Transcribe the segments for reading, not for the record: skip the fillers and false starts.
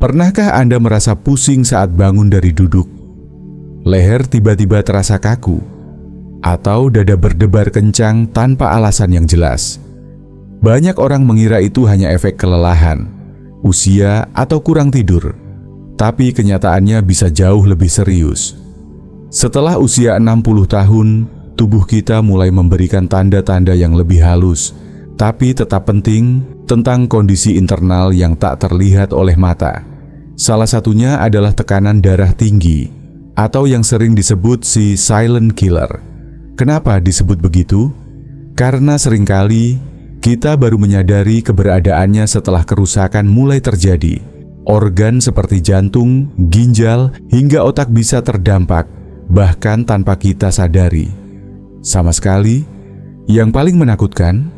Pernahkah Anda merasa pusing saat bangun dari duduk? Leher tiba-tiba terasa kaku, atau dada berdebar kencang tanpa alasan yang jelas? Banyak orang mengira itu hanya efek kelelahan, usia, atau kurang tidur. Tapi kenyataannya bisa jauh lebih serius. Setelah usia 60 tahun, tubuh kita mulai memberikan tanda-tanda yang lebih halus, tapi tetap penting tentang kondisi internal yang tak terlihat oleh mata. Salah satunya adalah tekanan darah tinggi, atau yang sering disebut si silent killer. Kenapa disebut begitu? Karena seringkali kita baru menyadari keberadaannya setelah kerusakan mulai terjadi. Organ seperti jantung, ginjal, hingga otak bisa terdampak, bahkan tanpa kita sadari. Sama sekali, yang paling menakutkan,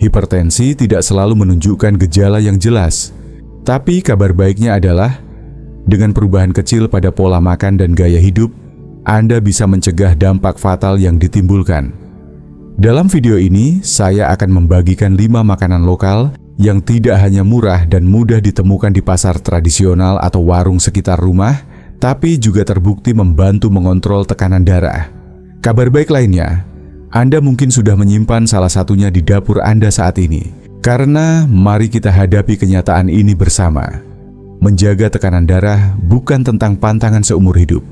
hipertensi tidak selalu menunjukkan gejala yang jelas. Tapi kabar baiknya adalah, dengan perubahan kecil pada pola makan dan gaya hidup, Anda bisa mencegah dampak fatal yang ditimbulkan. Dalam video ini, saya akan membagikan 5 makanan lokal yang tidak hanya murah dan mudah ditemukan di pasar tradisional atau warung sekitar rumah, tapi juga terbukti membantu mengontrol tekanan darah. Kabar baik lainnya, Anda mungkin sudah menyimpan salah satunya di dapur Anda saat ini. Karena mari kita hadapi kenyataan ini bersama. Menjaga tekanan darah bukan tentang pantangan seumur hidup,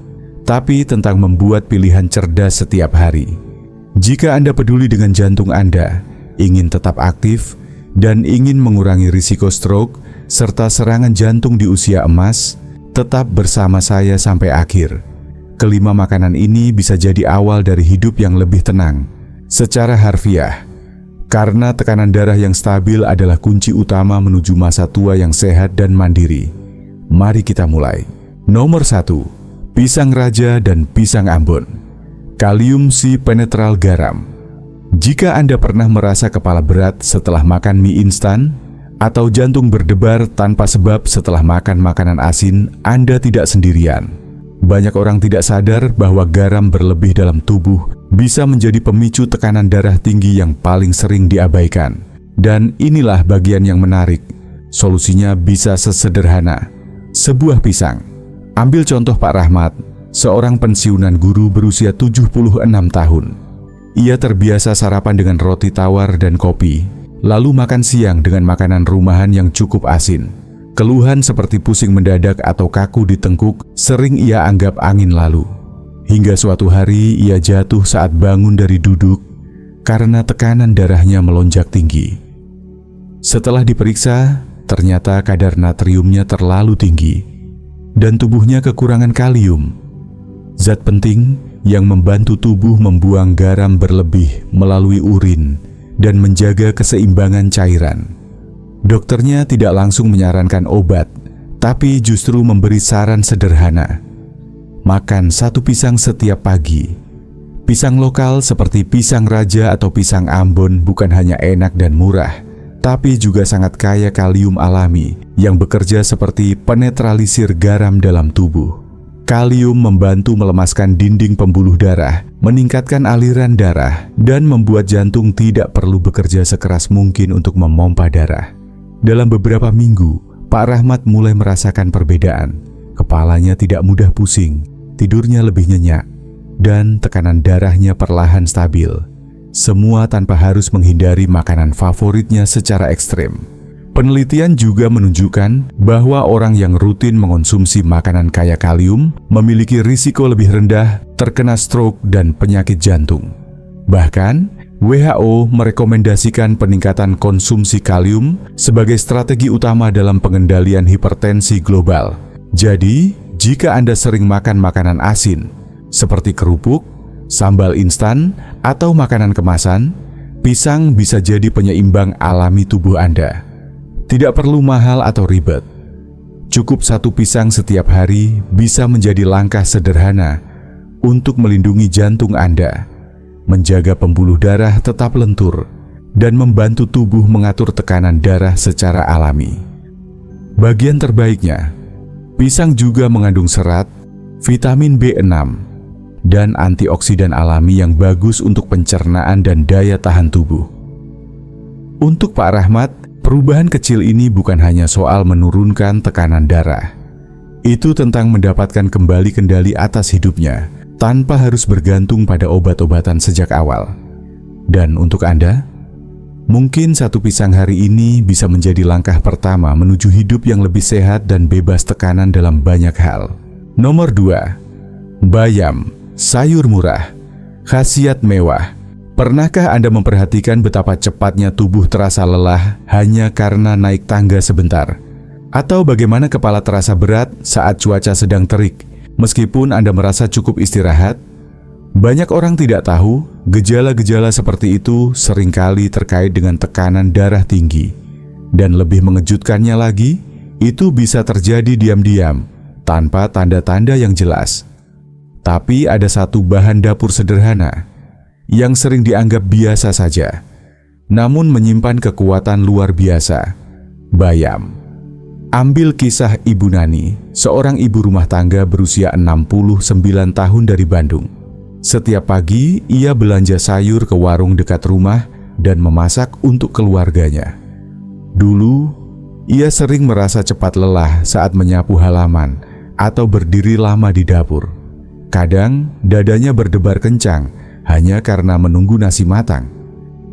tapi tentang membuat pilihan cerdas setiap hari. Jika Anda peduli dengan jantung Anda, ingin tetap aktif, dan ingin mengurangi risiko stroke serta serangan jantung di usia emas, tetap bersama saya sampai akhir. Kelima makanan ini bisa jadi awal dari hidup yang lebih tenang. Secara harfiah, karena tekanan darah yang stabil adalah kunci utama menuju masa tua yang sehat dan mandiri. Mari kita mulai. Nomor 1, pisang raja dan pisang Ambon. Kalium si penetral garam. Jika Anda pernah merasa kepala berat setelah makan mie instan, atau jantung berdebar tanpa sebab setelah makan makanan asin, Anda tidak sendirian. Banyak orang tidak sadar bahwa garam berlebih dalam tubuh bisa menjadi pemicu tekanan darah tinggi yang paling sering diabaikan. Dan inilah bagian yang menarik. Solusinya bisa sesederhana sebuah pisang. Ambil contoh Pak Rahmat, seorang pensiunan guru berusia 76 tahun. Ia terbiasa sarapan dengan roti tawar dan kopi, lalu makan siang dengan makanan rumahan yang cukup asin. Keluhan seperti pusing mendadak atau kaku di tengkuk sering ia anggap angin lalu. Hingga suatu hari ia jatuh saat bangun dari duduk karena tekanan darahnya melonjak tinggi. Setelah diperiksa, ternyata kadar natriumnya terlalu tinggi dan tubuhnya kekurangan kalium, zat penting yang membantu tubuh membuang garam berlebih melalui urin dan menjaga keseimbangan cairan. Dokternya tidak langsung menyarankan obat, tapi justru memberi saran sederhana. Makan 1 pisang setiap pagi. Pisang lokal seperti pisang raja atau pisang Ambon bukan hanya enak dan murah, tapi juga sangat kaya kalium alami yang bekerja seperti penetralisir garam dalam tubuh. Kalium membantu melemaskan dinding pembuluh darah, meningkatkan aliran darah, dan membuat jantung tidak perlu bekerja sekeras mungkin untuk memompa darah. Dalam beberapa minggu, Pak Rahmat mulai merasakan perbedaan. Kepalanya tidak mudah pusing, tidurnya lebih nyenyak, dan tekanan darahnya perlahan stabil. Semua tanpa harus menghindari makanan favoritnya secara ekstrem. Penelitian juga menunjukkan bahwa orang yang rutin mengonsumsi makanan kaya kalium memiliki risiko lebih rendah terkena stroke dan penyakit jantung. Bahkan, WHO merekomendasikan peningkatan konsumsi kalium sebagai strategi utama dalam pengendalian hipertensi global. Jadi, jika Anda sering makan makanan asin, seperti kerupuk, sambal instan, atau makanan kemasan, pisang bisa jadi penyeimbang alami tubuh Anda. Tidak perlu mahal atau ribet. Cukup 1 pisang setiap hari bisa menjadi langkah sederhana untuk melindungi jantung Anda, menjaga pembuluh darah tetap lentur, dan membantu tubuh mengatur tekanan darah secara alami. Bagian terbaiknya, pisang juga mengandung serat, vitamin B6, dan antioksidan alami yang bagus untuk pencernaan dan daya tahan tubuh. Untuk Pak Rahmat, Perubahan kecil ini bukan hanya soal menurunkan tekanan darah. Itu tentang mendapatkan kembali kendali atas hidupnya tanpa harus bergantung pada obat-obatan sejak awal. Dan untuk Anda, mungkin satu pisang hari ini bisa menjadi langkah pertama menuju hidup yang lebih sehat dan bebas tekanan dalam banyak hal. Nomor 2. Bayam, sayur murah, khasiat mewah. Pernahkah Anda memperhatikan betapa cepatnya tubuh terasa lelah hanya karena naik tangga sebentar? Atau bagaimana kepala terasa berat saat cuaca sedang terik, meskipun Anda merasa cukup istirahat? Banyak orang tidak tahu, gejala-gejala seperti itu seringkali terkait dengan tekanan darah tinggi. Dan lebih mengejutkannya lagi, itu bisa terjadi diam-diam, tanpa tanda-tanda yang jelas. Tapi ada satu bahan dapur sederhana yang sering dianggap biasa saja, namun menyimpan kekuatan luar biasa: bayam. Ambil kisah Ibu Nani, seorang ibu rumah tangga berusia 69 tahun dari Bandung. Setiap pagi, ia belanja sayur ke warung dekat rumah dan memasak untuk keluarganya. Dulu, ia sering merasa cepat lelah saat menyapu halaman atau berdiri lama di dapur. Kadang, dadanya berdebar kencang hanya karena menunggu nasi matang.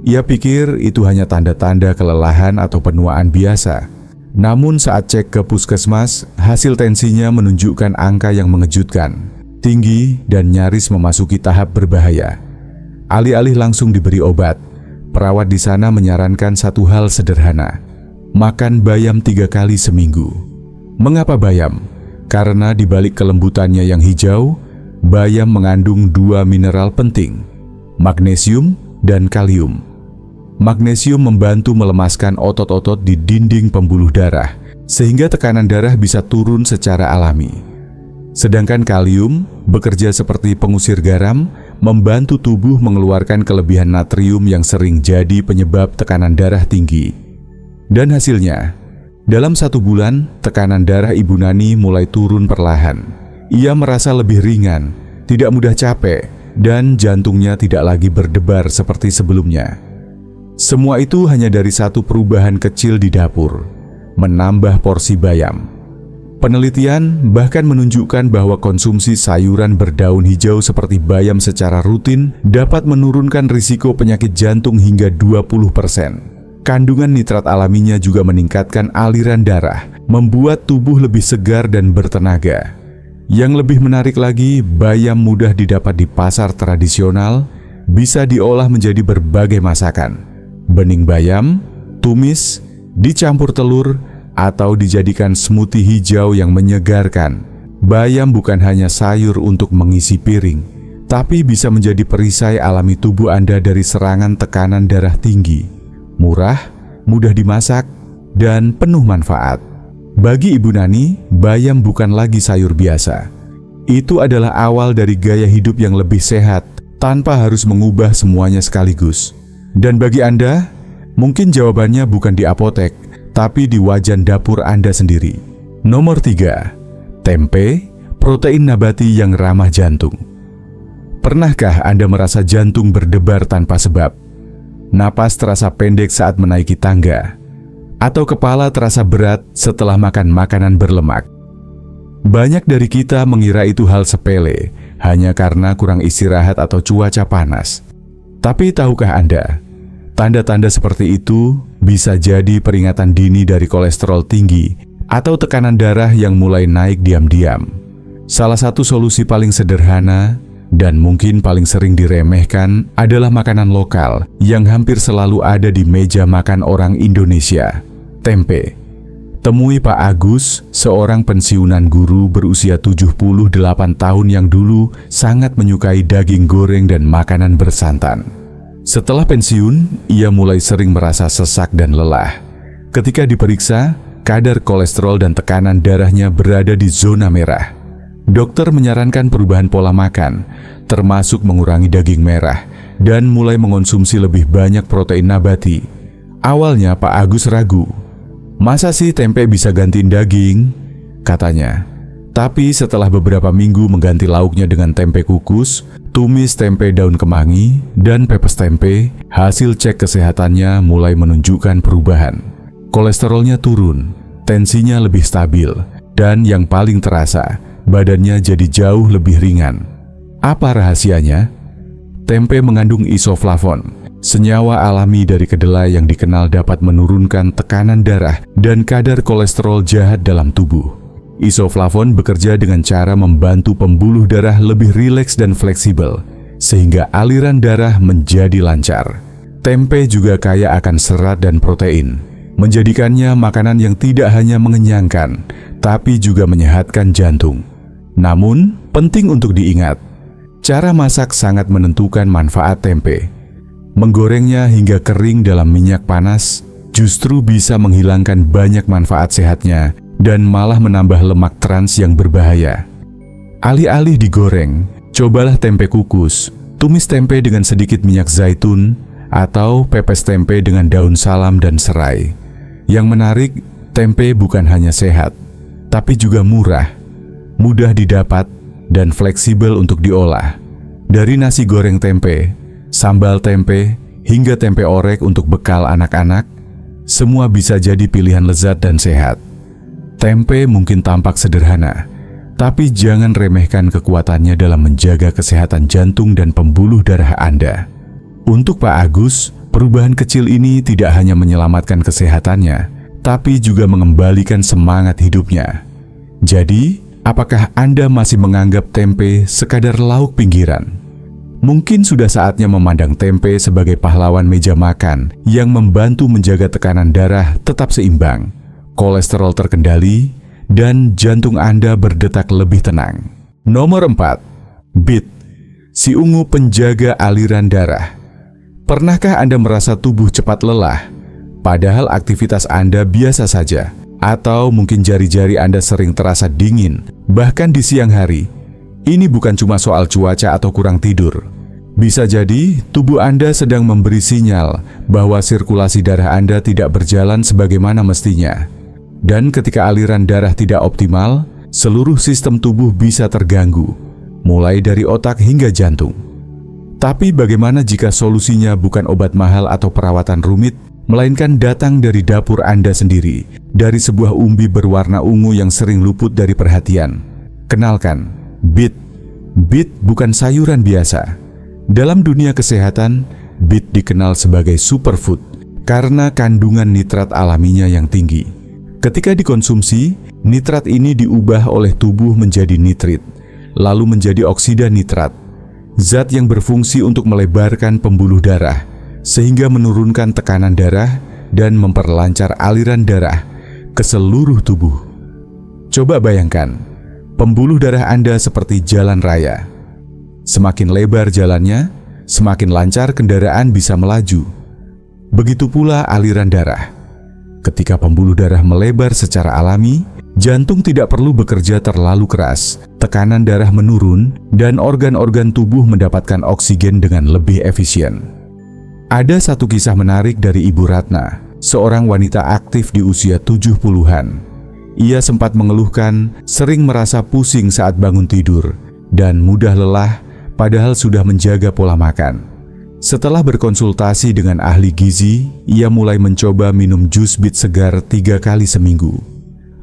Ia pikir itu hanya tanda-tanda kelelahan atau penuaan biasa. Namun saat cek ke puskesmas, hasil tensinya menunjukkan angka yang mengejutkan, tinggi dan nyaris memasuki tahap berbahaya. Alih-alih langsung diberi obat, perawat di sana menyarankan satu hal sederhana: makan bayam 3 kali seminggu. Mengapa bayam? Karena di balik kelembutannya yang hijau, bayam mengandung 2 mineral penting, magnesium dan kalium. Magnesium membantu melemaskan otot-otot di dinding pembuluh darah, sehingga tekanan darah bisa turun secara alami. Sedangkan kalium bekerja seperti pengusir garam, membantu tubuh mengeluarkan kelebihan natrium yang sering jadi penyebab tekanan darah tinggi. Dan hasilnya, dalam 1 bulan, tekanan darah Ibu Nani mulai turun perlahan. Ia merasa lebih ringan, tidak mudah capek, dan jantungnya tidak lagi berdebar seperti sebelumnya. Semua itu hanya dari satu perubahan kecil di dapur: menambah porsi bayam. Penelitian bahkan menunjukkan bahwa konsumsi sayuran berdaun hijau seperti bayam secara rutin dapat menurunkan risiko penyakit jantung hingga 20%. Kandungan nitrat alaminya juga meningkatkan aliran darah, membuat tubuh lebih segar dan bertenaga. Yang lebih menarik lagi, bayam mudah didapat di pasar tradisional, bisa diolah menjadi berbagai masakan. Bening bayam, tumis, dicampur telur, atau dijadikan smoothie hijau yang menyegarkan. Bayam bukan hanya sayur untuk mengisi piring, tapi bisa menjadi perisai alami tubuh Anda dari serangan tekanan darah tinggi. Murah, mudah dimasak, dan penuh manfaat. Bagi Ibu Nani, bayam bukan lagi sayur biasa. Itu adalah awal dari gaya hidup yang lebih sehat, tanpa harus mengubah semuanya sekaligus. Dan bagi Anda, mungkin jawabannya bukan di apotek, tapi di wajan dapur Anda sendiri. Nomor 3. Tempe, protein nabati yang ramah jantung. Pernahkah Anda merasa jantung berdebar tanpa sebab? Napas terasa pendek saat menaiki tangga? Atau kepala terasa berat setelah makan makanan berlemak? Banyak dari kita mengira itu hal sepele, hanya karena kurang istirahat atau cuaca panas. Tapi tahukah Anda, tanda-tanda seperti itu bisa jadi peringatan dini dari kolesterol tinggi atau tekanan darah yang mulai naik diam-diam. Salah satu solusi paling sederhana dan mungkin paling sering diremehkan adalah makanan lokal yang hampir selalu ada di meja makan orang Indonesia: tempe. Temui Pak Agus, seorang pensiunan guru berusia 78 tahun yang dulu sangat menyukai daging goreng dan makanan bersantan. Setelah pensiun, ia mulai sering merasa sesak dan lelah. Ketika diperiksa, kadar kolesterol dan tekanan darahnya berada di zona merah. Dokter menyarankan perubahan pola makan, termasuk mengurangi daging merah, dan mulai mengonsumsi lebih banyak protein nabati. Awalnya Pak Agus ragu. "Masa sih tempe bisa gantiin daging?" katanya. Tapi setelah beberapa minggu mengganti lauknya dengan tempe kukus, tumis tempe daun kemangi, dan pepes tempe, hasil cek kesehatannya mulai menunjukkan perubahan. kolesterolnya turun, tensinya lebih stabil, dan yang paling terasa, badannya jadi jauh lebih ringan. Apa rahasianya? Tempe mengandung isoflavon, senyawa alami dari kedelai yang dikenal dapat menurunkan tekanan darah dan kadar kolesterol jahat dalam tubuh. Isoflavon bekerja dengan cara membantu pembuluh darah lebih rileks dan fleksibel, sehingga aliran darah menjadi lancar. Tempe juga kaya akan serat dan protein, menjadikannya makanan yang tidak hanya mengenyangkan, tapi juga menyehatkan jantung. Namun, penting untuk diingat, cara masak sangat menentukan manfaat tempe. Menggorengnya hingga kering dalam minyak panas justru bisa menghilangkan banyak manfaat sehatnya dan malah menambah lemak trans yang berbahaya. Alih-alih digoreng, cobalah tempe kukus, tumis tempe dengan sedikit minyak zaitun, atau pepes tempe dengan daun salam dan serai. Yang menarik, tempe bukan hanya sehat, tapi juga murah, mudah didapat, dan fleksibel untuk diolah. Dari nasi goreng tempe, sambal tempe, hingga tempe orek untuk bekal anak-anak, semua bisa jadi pilihan lezat dan sehat. Tempe mungkin tampak sederhana, tapi jangan remehkan kekuatannya dalam menjaga kesehatan jantung dan pembuluh darah Anda. Untuk Pak Agus, perubahan kecil ini tidak hanya menyelamatkan kesehatannya, tapi juga mengembalikan semangat hidupnya. Jadi, apakah Anda masih menganggap tempe sekadar lauk pinggiran? Mungkin sudah saatnya memandang tempe sebagai pahlawan meja makan yang membantu menjaga tekanan darah tetap seimbang, kolesterol terkendali, dan jantung Anda berdetak lebih tenang. Nomor 4. Beet, si ungu penjaga aliran darah. Pernahkah Anda merasa tubuh cepat lelah, padahal aktivitas Anda biasa saja? Atau mungkin jari-jari Anda sering terasa dingin, bahkan di siang hari? Ini bukan cuma soal cuaca atau kurang tidur. Bisa jadi tubuh Anda sedang memberi sinyal bahwa sirkulasi darah Anda tidak berjalan sebagaimana mestinya. Dan ketika aliran darah tidak optimal, seluruh sistem tubuh bisa terganggu, mulai dari otak hingga jantung. Tapi bagaimana jika solusinya bukan obat mahal atau perawatan rumit, melainkan datang dari dapur Anda sendiri, dari sebuah umbi berwarna ungu yang sering luput dari perhatian? Kenalkan, beet. Beet bukan sayuran biasa. Dalam dunia kesehatan, beet dikenal sebagai superfood karena kandungan nitrat alaminya yang tinggi. Ketika dikonsumsi, nitrat ini diubah oleh tubuh menjadi nitrit, lalu menjadi oksida nitrat, zat yang berfungsi untuk melebarkan pembuluh darah, sehingga menurunkan tekanan darah dan memperlancar aliran darah ke seluruh tubuh. Coba bayangkan, pembuluh darah Anda seperti jalan raya. Semakin lebar jalannya, semakin lancar kendaraan bisa melaju. Begitu pula aliran darah. Ketika pembuluh darah melebar secara alami, jantung tidak perlu bekerja terlalu keras, tekanan darah menurun, dan organ-organ tubuh mendapatkan oksigen dengan lebih efisien. Ada satu kisah menarik dari Ibu Ratna, seorang wanita aktif di usia 70-an. Ia sempat mengeluhkan sering merasa pusing saat bangun tidur dan mudah lelah, padahal sudah menjaga pola makan. Setelah berkonsultasi dengan ahli gizi, ia mulai mencoba minum jus bit segar 3 kali seminggu.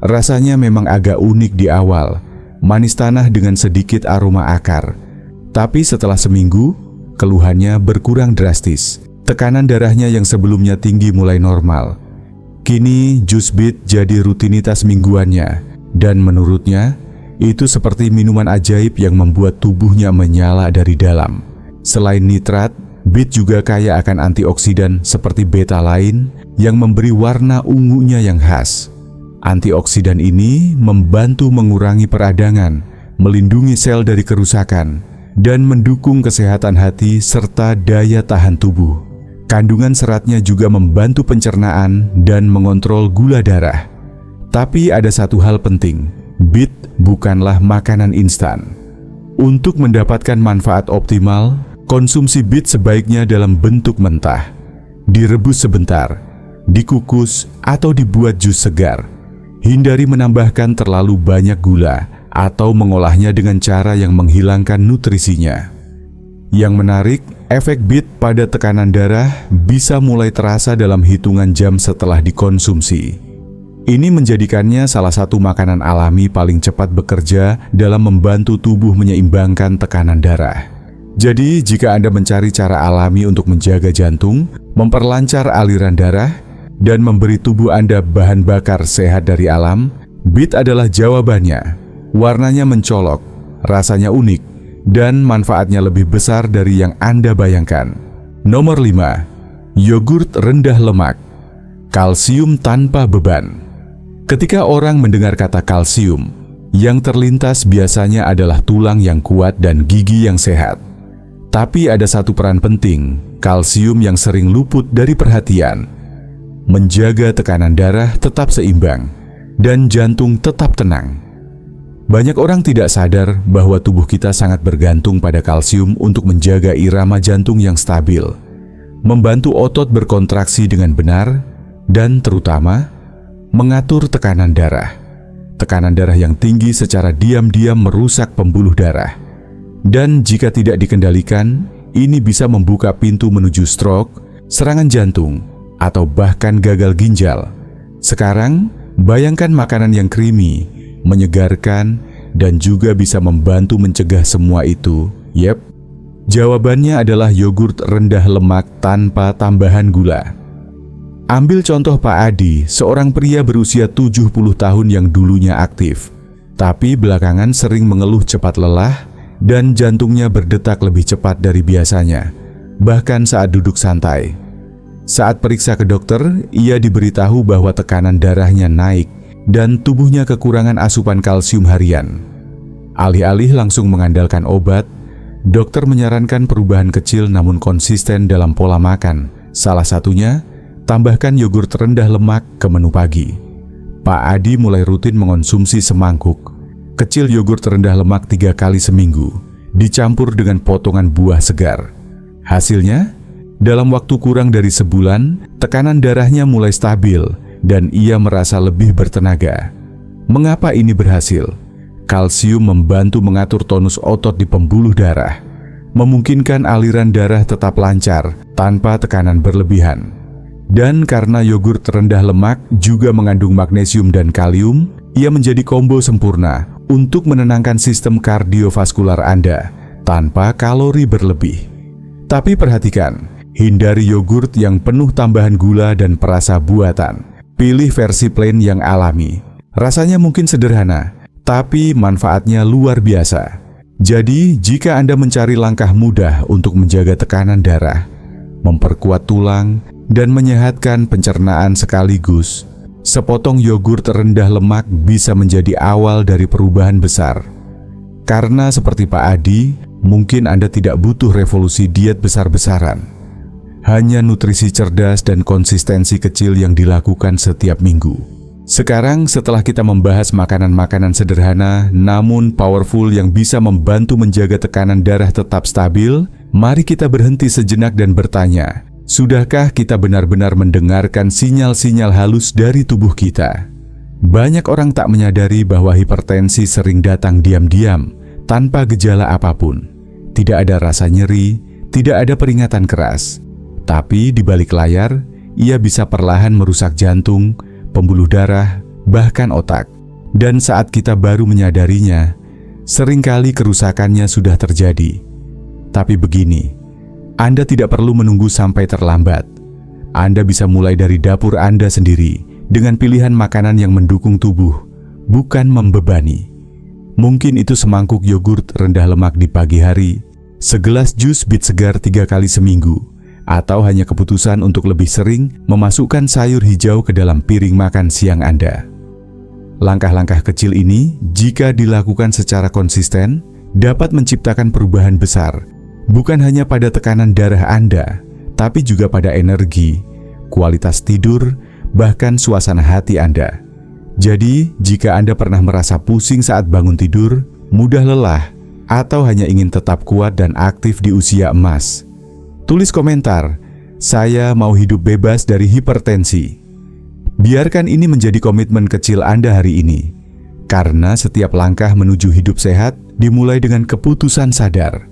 Rasanya memang agak unik di awal, manis tanah dengan sedikit aroma akar. Tapi setelah seminggu, keluhannya berkurang drastis. Tekanan darahnya yang sebelumnya tinggi mulai normal. Kini jus bit jadi rutinitas mingguannya, dan menurutnya, itu seperti minuman ajaib yang membuat tubuhnya menyala dari dalam. Selain nitrat, bit juga kaya akan antioksidan seperti betalain yang memberi warna ungunya yang khas. Antioksidan ini membantu mengurangi peradangan, melindungi sel dari kerusakan, dan mendukung kesehatan hati serta daya tahan tubuh. Kandungan seratnya juga membantu pencernaan dan mengontrol gula darah. Tapi ada satu hal penting, bit bukanlah makanan instan. Untuk mendapatkan manfaat optimal, konsumsi bit sebaiknya dalam bentuk mentah, direbus sebentar, dikukus, atau dibuat jus segar. Hindari menambahkan terlalu banyak gula atau mengolahnya dengan cara yang menghilangkan nutrisinya. Yang menarik, efek BIT pada tekanan darah bisa mulai terasa dalam hitungan jam setelah dikonsumsi. Ini menjadikannya salah satu makanan alami paling cepat bekerja dalam membantu tubuh menyeimbangkan tekanan darah. Jadi, jika Anda mencari cara alami untuk menjaga jantung, memperlancar aliran darah, dan memberi tubuh Anda bahan bakar sehat dari alam, BIT adalah jawabannya. Warnanya mencolok, rasanya unik, dan manfaatnya lebih besar dari yang Anda bayangkan. Nomor 5. Yogurt rendah lemak. Kalsium tanpa beban. Ketika orang mendengar kata kalsium, yang terlintas biasanya adalah tulang yang kuat dan gigi yang sehat. Tapi ada satu peran penting, kalsium yang sering luput dari perhatian. Menjaga tekanan darah tetap seimbang, dan jantung tetap tenang. Banyak orang tidak sadar bahwa tubuh kita sangat bergantung pada kalsium untuk menjaga irama jantung yang stabil, membantu otot berkontraksi dengan benar, dan terutama, mengatur tekanan darah. Tekanan darah yang tinggi secara diam-diam merusak pembuluh darah. Dan jika tidak dikendalikan, ini bisa membuka pintu menuju stroke, serangan jantung, atau bahkan gagal ginjal. Sekarang, bayangkan makanan yang creamy, menyegarkan, dan juga bisa membantu mencegah semua itu. Yep, jawabannya adalah yogurt rendah lemak tanpa tambahan gula. Ambil contoh Pak Adi, seorang pria berusia 70 tahun yang dulunya aktif, tapi belakangan sering mengeluh cepat lelah dan jantungnya berdetak lebih cepat dari biasanya, bahkan saat duduk santai. Saat periksa ke dokter, ia diberitahu bahwa tekanan darahnya naik dan tubuhnya kekurangan asupan kalsium harian. Alih-alih langsung mengandalkan obat, dokter menyarankan perubahan kecil namun konsisten dalam pola makan. Salah satunya, tambahkan yogurt rendah lemak ke menu pagi. Pak Adi mulai rutin mengonsumsi semangkuk kecil yogurt rendah lemak 3 kali seminggu, dicampur dengan potongan buah segar. Hasilnya, dalam waktu kurang dari sebulan, tekanan darahnya mulai stabil dan ia merasa lebih bertenaga. Mengapa ini berhasil? Kalsium membantu mengatur tonus otot di pembuluh darah, memungkinkan aliran darah tetap lancar tanpa tekanan berlebihan. Dan karena yogurt rendah lemak juga mengandung magnesium dan kalium, ia menjadi combo sempurna untuk menenangkan sistem kardiovaskular Anda tanpa kalori berlebih. Tapi perhatikan, hindari yogurt yang penuh tambahan gula dan perasa buatan. Pilih versi plain yang alami. Rasanya mungkin sederhana, tapi manfaatnya luar biasa. Jadi, jika Anda mencari langkah mudah untuk menjaga tekanan darah, memperkuat tulang, dan menyehatkan pencernaan sekaligus, sepotong yogurt rendah lemak bisa menjadi awal dari perubahan besar. Karena seperti Pak Adi, mungkin Anda tidak butuh revolusi diet besar-besaran. Hanya nutrisi cerdas dan konsistensi kecil yang dilakukan setiap minggu. Sekarang setelah kita membahas makanan-makanan sederhana namun powerful yang bisa membantu menjaga tekanan darah tetap stabil, mari kita berhenti sejenak dan bertanya, sudahkah kita benar-benar mendengarkan sinyal-sinyal halus dari tubuh kita? Banyak orang tak menyadari bahwa hipertensi sering datang diam-diam, tanpa gejala apapun. Tidak ada rasa nyeri, tidak ada peringatan keras. Tapi di balik layar, ia bisa perlahan merusak jantung, pembuluh darah, bahkan otak. Dan saat kita baru menyadarinya, seringkali kerusakannya sudah terjadi. Tapi begini, Anda tidak perlu menunggu sampai terlambat. Anda bisa mulai dari dapur Anda sendiri dengan pilihan makanan yang mendukung tubuh, bukan membebani. Mungkin itu semangkuk yogurt rendah lemak di pagi hari, segelas jus bit segar 3 kali seminggu, atau hanya keputusan untuk lebih sering memasukkan sayur hijau ke dalam piring makan siang Anda. Langkah-langkah kecil ini, jika dilakukan secara konsisten, dapat menciptakan perubahan besar, bukan hanya pada tekanan darah Anda, tapi juga pada energi, kualitas tidur, bahkan suasana hati Anda. Jadi, jika Anda pernah merasa pusing saat bangun tidur, mudah lelah, atau hanya ingin tetap kuat dan aktif di usia emas, tulis komentar, "Saya mau hidup bebas dari hipertensi." Biarkan ini menjadi komitmen kecil Anda hari ini, karena setiap langkah menuju hidup sehat dimulai dengan keputusan sadar.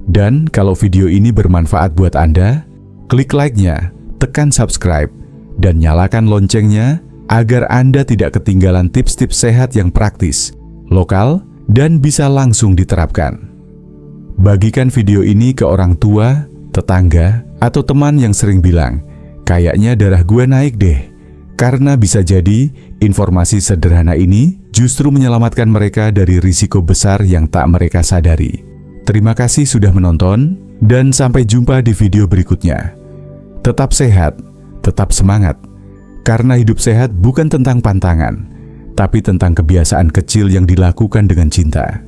Dan kalau video ini bermanfaat buat Anda, klik like-nya, tekan subscribe, dan nyalakan loncengnya agar Anda tidak ketinggalan tips-tips sehat yang praktis, lokal, dan bisa langsung diterapkan. Bagikan video ini ke orang tua, tetangga, atau teman yang sering bilang, "Kayaknya darah gue naik deh." Karena bisa jadi informasi sederhana ini justru menyelamatkan mereka dari risiko besar yang tak mereka sadari. Terima kasih sudah menonton, dan sampai jumpa di video berikutnya. Tetap sehat, tetap semangat, karena hidup sehat bukan tentang pantangan, tapi tentang kebiasaan kecil yang dilakukan dengan cinta.